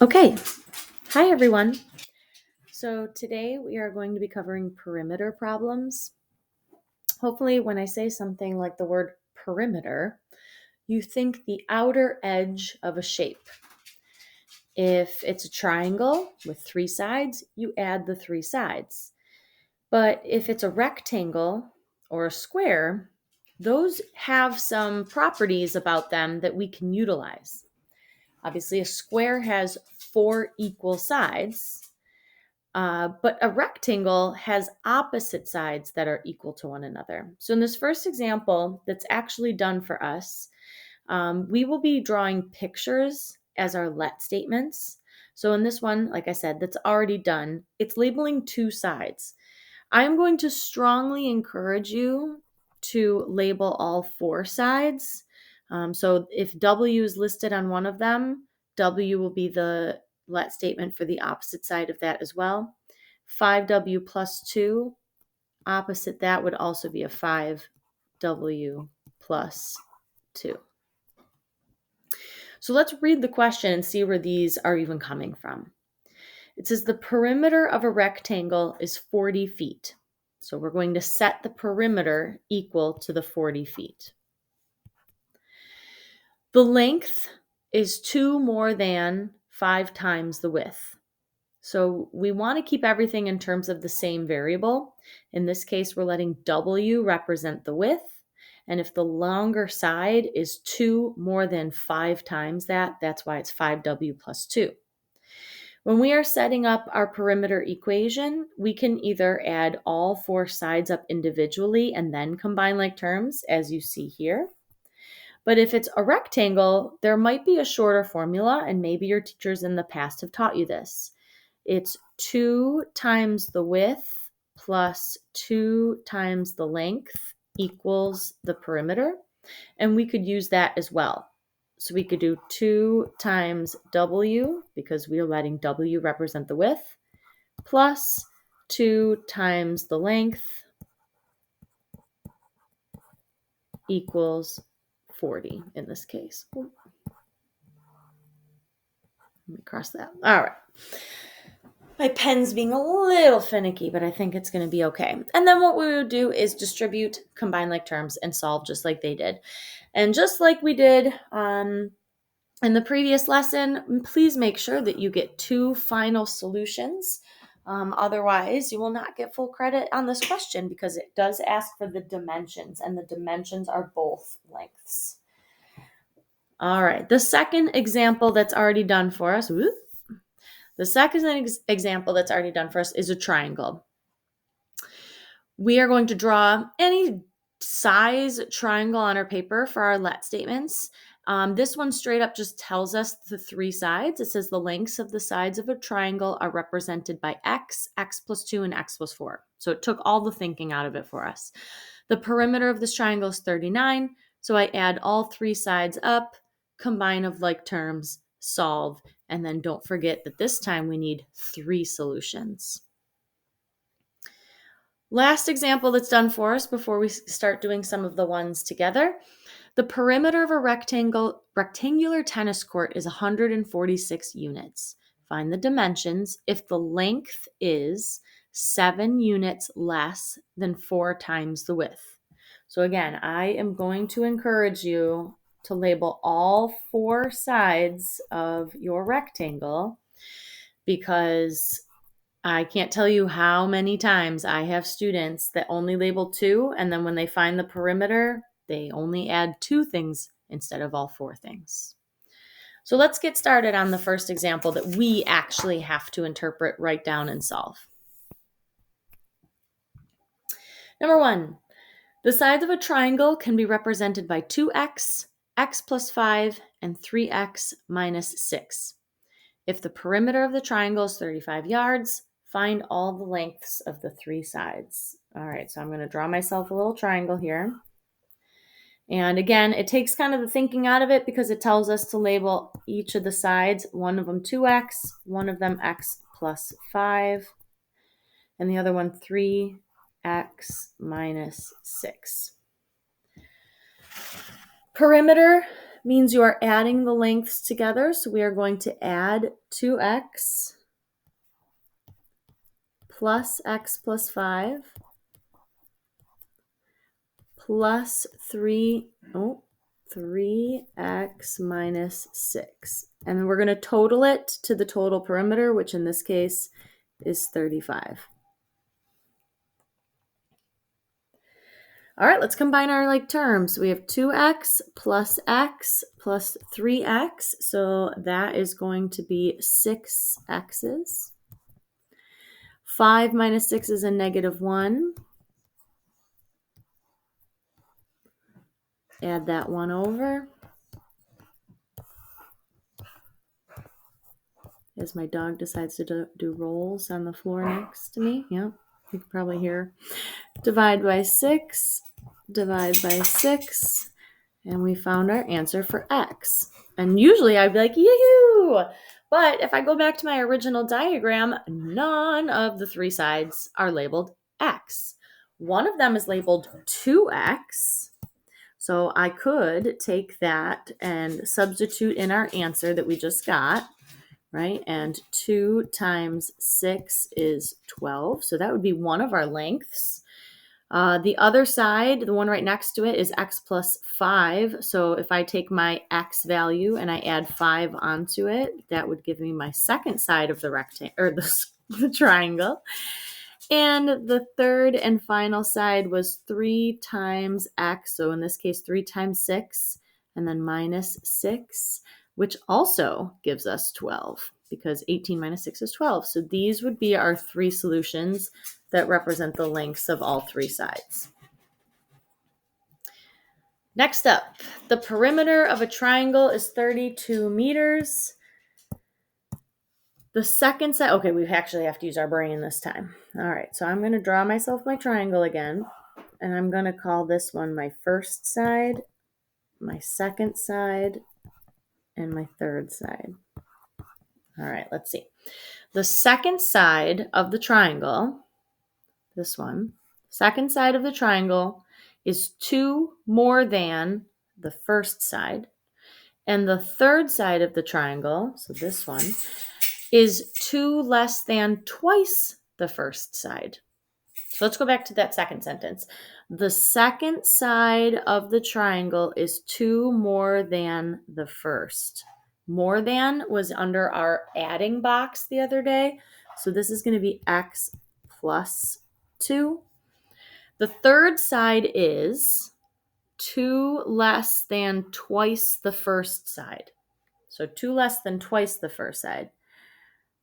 Okay, hi everyone. So today we are going to be covering perimeter problems. Hopefully, when I say something like the word perimeter, you think the outer edge of a shape. If it's a triangle with three sides, you add the three sides. But if it's a rectangle or a square, those have some properties about them that we can utilize. Obviously, a square has four equal sides. But a rectangle has opposite sides that are equal to one another. So in this first example that's actually done for us, we will be drawing pictures as our let statements. So in this one, like I said, that's already done, it's labeling two sides. I'm going to strongly encourage you to label all four sides. So if W is listed on one of them, W will be the let statement for the opposite side of that as well. 5W plus 2, opposite that would also be a 5W plus 2. So let's read the question and see where these are even coming from. It says the perimeter of a rectangle is 40 feet. So we're going to set the perimeter equal to the 40 feet. The length is 2 more than 5 times the width. So we want to keep everything in terms of the same variable. In this case, we're letting W represent the width. And if the longer side is 2 more than 5 times that, that's why it's 5W plus 2. When we are setting up our perimeter equation, we can either add all four sides up individually and then combine like terms, as you see here. But if it's a rectangle, there might be a shorter formula, and maybe your teachers in the past have taught you this. It's 2 times the width plus 2 times the length equals the perimeter. And we could use that as well. So we could do 2 times W, because we are letting W represent the width, plus 2 times the length equals 40 in this case. Let me cross that. All right. My pen's being a little finicky, but I think it's going to be okay. And then what we would do is distribute, combine like terms, and solve just like they did. And just like we did in the previous lesson, please make sure that you get 2 final solutions. Otherwise, you will not get full credit on this question because it does ask for the dimensions, and the dimensions are both lengths. All right, the second example that's already done for us, example that's already done for us is a triangle. We are going to draw any size triangle on our paper for our let statements. This one straight up just tells us the 3 sides. It says the lengths of the sides of a triangle are represented by x, x plus 2, and x plus 4. So it took all the thinking out of it for us. The perimeter of this triangle is 39. So I add all 3 sides up, combine of like terms, solve, and then don't forget that this time we need 3 solutions. Last example that's done for us before we start doing some of the ones together. The perimeter of a rectangular tennis court is 146 units. Find the dimensions if the length is 7 units less than 4 times the width. So again, I am going to encourage you to label all 4 sides of your rectangle, because I can't tell you how many times I have students that only label 2, and then when they find the perimeter, they only add 2 things instead of all 4 things. So let's get started on the first example that we actually have to interpret, write down, and solve. Number 1, the sides of a triangle can be represented by 2x, x plus 5, and 3x minus 6. If the perimeter of the triangle is 35 yards, find all the lengths of the 3 sides. All right, so I'm going to draw myself a little triangle here. And again, it takes kind of the thinking out of it because it tells us to label each of the sides, one of them 2x, one of them x plus 5, and the other one 3x minus 6. Perimeter means you are adding the lengths together. So we are going to add 2x plus x plus 5 plus 3x minus 6. And then we're going to total it to the total perimeter, which in this case is 35. All right, let's combine our like terms. We have 2x plus 3x. So that is going to be 6 x's. 5 minus 6 is a negative 1. Add that 1 over. As my dog decides to do rolls on the floor next to me. Yeah, you can probably hear. Divide by 6. Divide by 6. And we found our answer for x. And usually I'd be like, yoo-hoo! But if I go back to my original diagram, none of the 3 sides are labeled x. One of them is labeled 2x. So I could take that and substitute in our answer that we just got, right? And 2 times 6 is 12. So that would be one of our lengths. The other side, the one right next to it, is x plus 5. So if I take my x value and I add 5 onto it, that would give me my second side of the rectangle, or the triangle. And the third and final side was 3 times x. So in this case, 3 times 6, and then minus 6, which also gives us 12, because 18 minus 6 is 12. So these would be our 3 solutions that represent the lengths of all 3 sides. Next up, the perimeter of a triangle is 32 meters. The second side, okay, we actually have to use our brain this time. All right, so I'm going to draw myself my triangle again, and I'm going to call this one my first side, my second side, and my third side. All right, let's see. The second side of the triangle, this one, second side of the triangle is 2 more than the first side. And the third side of the triangle, so this one, is 2 less than twice the first side. So let's go back to that second sentence. The second side of the triangle is 2 more than the first. More than was under our adding box the other day. So this is going to be x plus 2. The third side is 2 less than twice the first side. So 2 less than twice the first side.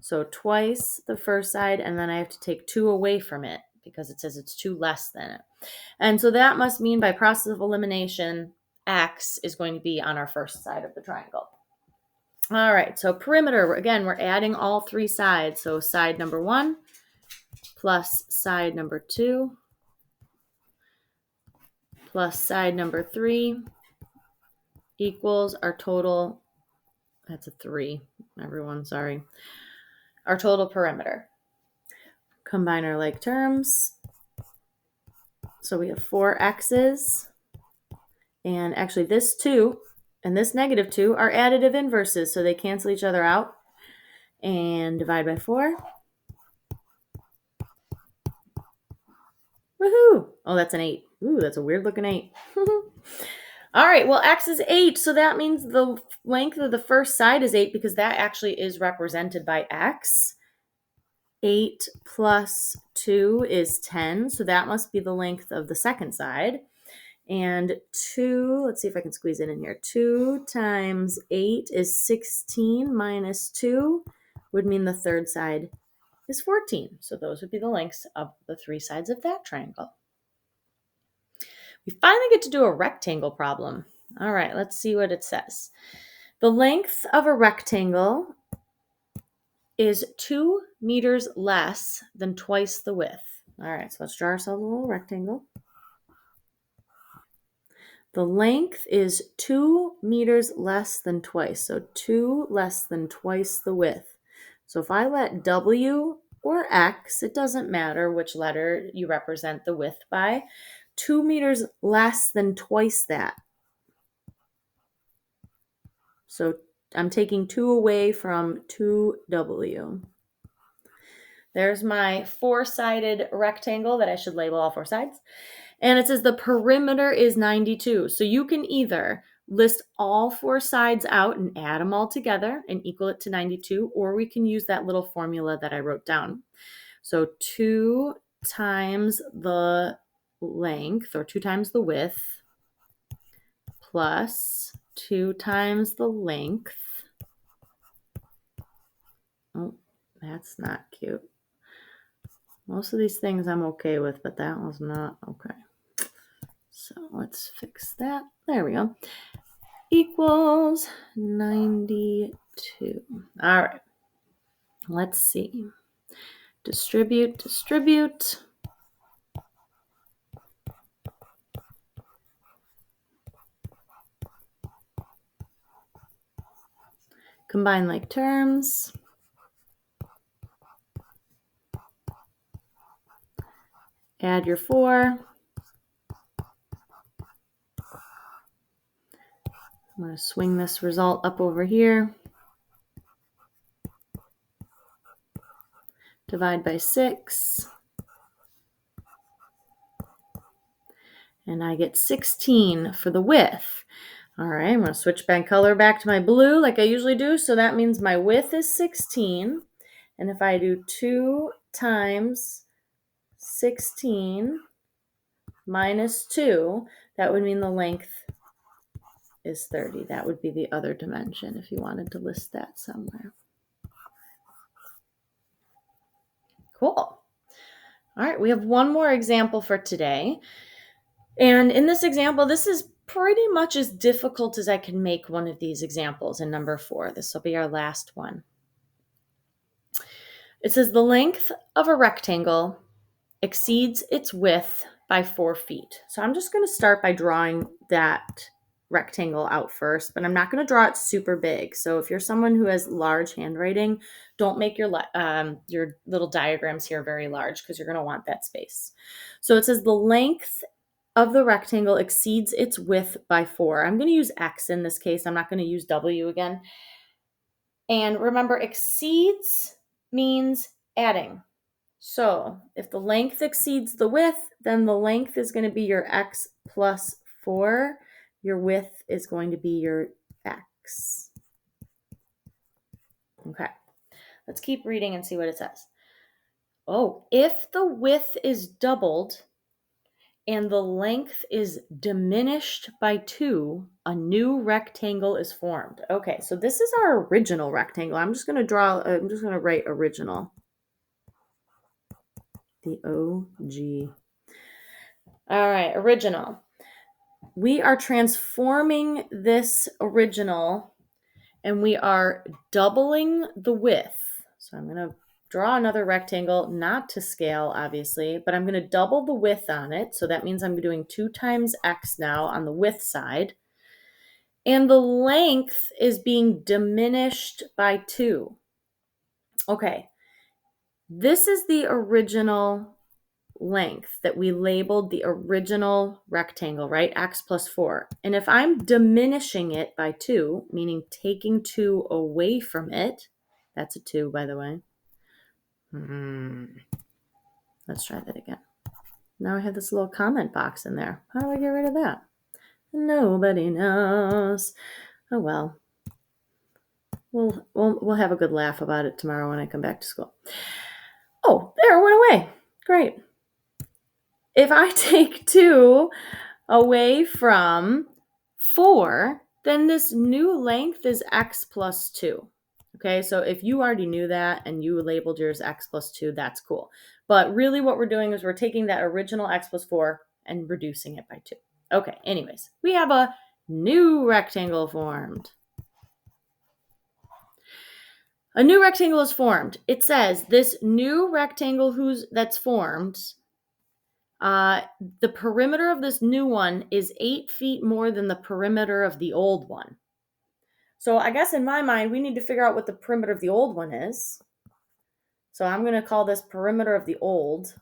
So twice the first side, and then I have to take 2 away from it because it says it's 2 less than it. And so that must mean by process of elimination, x is going to be on our first side of the triangle. All right, so perimeter, again, we're adding all 3 sides. So side number 1 plus side number 2 plus side number 3 equals our total, that's a 3, everyone, sorry, our total perimeter. Combine our like terms. So we have 4 x's, and actually this 2 and this negative 2 are additive inverses, so they cancel each other out. And divide by 4. Woohoo! Oh, that's an 8. Ooh, that's a weird looking 8. All right, well, x is 8, so that means the length of the first side is 8 because that actually is represented by x. 8 plus 2 is 10, so that must be the length of the second side. And 2, let's see if I can squeeze it in here. 2 times 8 is 16 minus 2 would mean the third side is 14. So those would be the lengths of the 3 sides of that triangle. We finally get to do a rectangle problem. All right, let's see what it says. The length of a rectangle is 2 meters less than twice the width. All right, so let's draw ourselves a little rectangle. The length is 2 meters less than twice, so 2 less than twice the width. So if I let W or X, it doesn't matter which letter you represent the width by, 2 meters less than twice that. So I'm taking 2 away from 2W. There's my 4-sided rectangle that I should label all 4 sides. And it says the perimeter is 92. So you can either list all 4 sides out and add them all together and equal it to 92, or we can use that little formula that I wrote down. So 2 times the length, or 2 times the width, plus 2 times the length. Oh, that's not cute. Most of these things I'm okay with, but that one's not okay. So let's fix that. There we go. Equals 92. All right. Let's see. Distribute. Combine like terms. Add your 4. I'm going to swing this result up over here. Divide by 6. And I get 16 for the width. All right, I'm going to switch my color back to my blue like I usually do. So that means my width is 16. And if I do 2 times 16 minus 2, that would mean the length is 30. That would be the other dimension if you wanted to list that somewhere. Cool. All right, we have one more example for today. And in this example, this is pretty much as difficult as I can make one of these examples in number 4. This will be our last one. It says the length of a rectangle exceeds its width by 4 feet. So I'm just going to start by drawing that rectangle out first, but I'm not going to draw it super big. So if you're someone who has large handwriting, don't make your little diagrams here very large because you're going to want that space. So it says the length of the rectangle exceeds its width by 4. I'm going to use X in this case. I'm not going to use W again. And remember, exceeds means adding. So if the length exceeds the width, then the length is going to be your X plus 4. Your width is going to be your X. Okay, let's keep reading and see what it says. Oh, if the width is doubled and the length is diminished by 2, a new rectangle is formed. Okay, so this is our original rectangle. I'm just going to write original. The OG. All right, original. We are transforming this original and we are doubling the width. So I'm going to draw another rectangle, not to scale, obviously, but I'm going to double the width on it. So that means I'm doing 2 times X now on the width side. And the length is being diminished by 2. Okay, this is the original length that we labeled the original rectangle, right? X plus 4. And if I'm diminishing it by 2, meaning taking 2 away from it, that's a 2, by the way. Let's try that again. Now I have this little comment box in there. How do I get rid of that? Nobody knows. Oh well. We'll have a good laugh about it tomorrow when I come back to school. Oh, there, it went away. Great. If I take 2 away from 4, then this new length is X plus 2. Okay, so if you already knew that and you labeled yours X plus 2, that's cool. But really what we're doing is we're taking that original X plus 4 and reducing it by 2. Okay, anyways, we have a new rectangle formed. A new rectangle is formed. It says this new rectangle that's formed, the perimeter of this new one is 8 feet more than the perimeter of the old one. So I guess in my mind, we need to figure out what the perimeter of the old one is. So I'm going to call this perimeter of the old.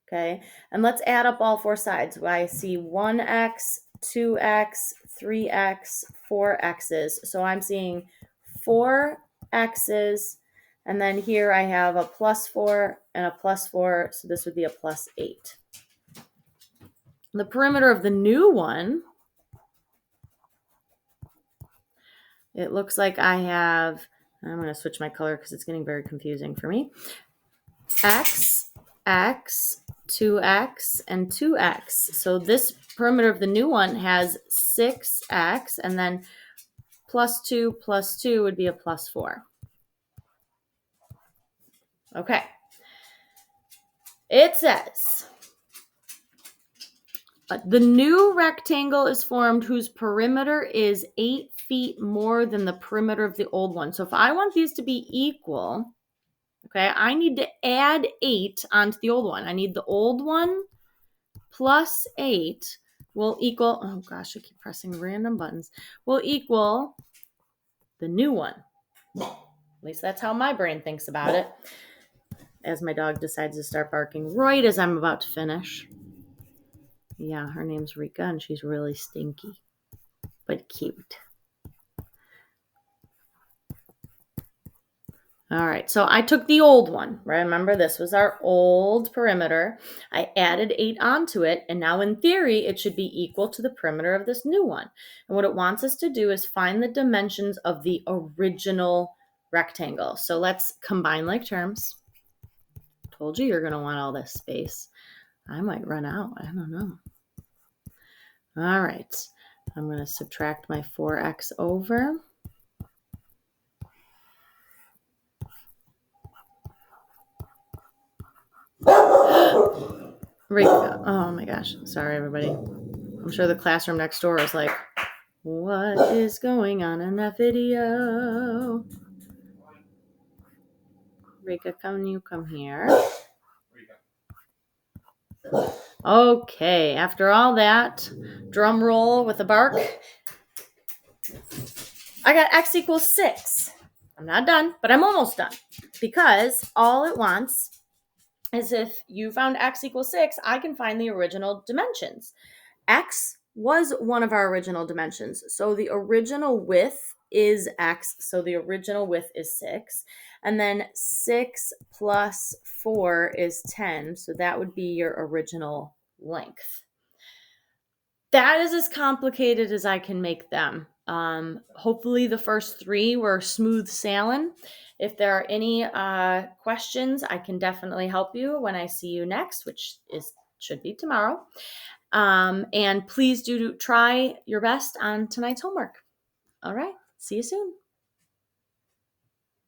Okay, and let's add up all 4 sides. I see 1x 2x, 3x, 4x's. So I'm seeing 4x's, and then here I have a plus 4 and a plus 4, so this would be a plus 8. The perimeter of the new one, it looks like I have, I'm going to switch my color because it's getting very confusing for me, x, x, 2x, and 2x. So this perimeter of the new one has 6x, and then plus 2 would be a plus 4. Okay. It says, the new rectangle is formed whose perimeter is 8 feet more than the perimeter of the old one. So if I want these to be equal, okay, I need to add 8 onto the old one. I need the old one plus 8 will equal, oh gosh, I keep pressing random buttons, will equal the new one. At least that's how my brain thinks about it. As my dog decides to start barking right as I'm about to finish. Yeah, her name's Rika, and she's really stinky, but cute. All right, so I took the old one. Remember, this was our old perimeter. I added 8 onto it, and now in theory, it should be equal to the perimeter of this new one. And what it wants us to do is find the dimensions of the original rectangle. So let's combine like terms. Told you you're going to want all this space. I might run out. I don't know. All right, I'm going to subtract my 4x over. Rika, oh my gosh, sorry everybody. I'm sure the classroom next door is like, what is going on in that video? Rika, come here. Okay, after all that, drum roll with a bark. I got x equals 6. I'm not done, but I'm almost done. Because all it wants is if you found x equals 6, I can find the original dimensions. X was one of our original dimensions. So the original width is x. So the original width is 6. And then 6 plus 4 is 10. So that would be your original length. That is as complicated as I can make them. Hopefully the first 3 were smooth sailing. If there are any questions, I can definitely help you when I see you next, which should be tomorrow. And please do try your best on tonight's homework. All right. See you soon.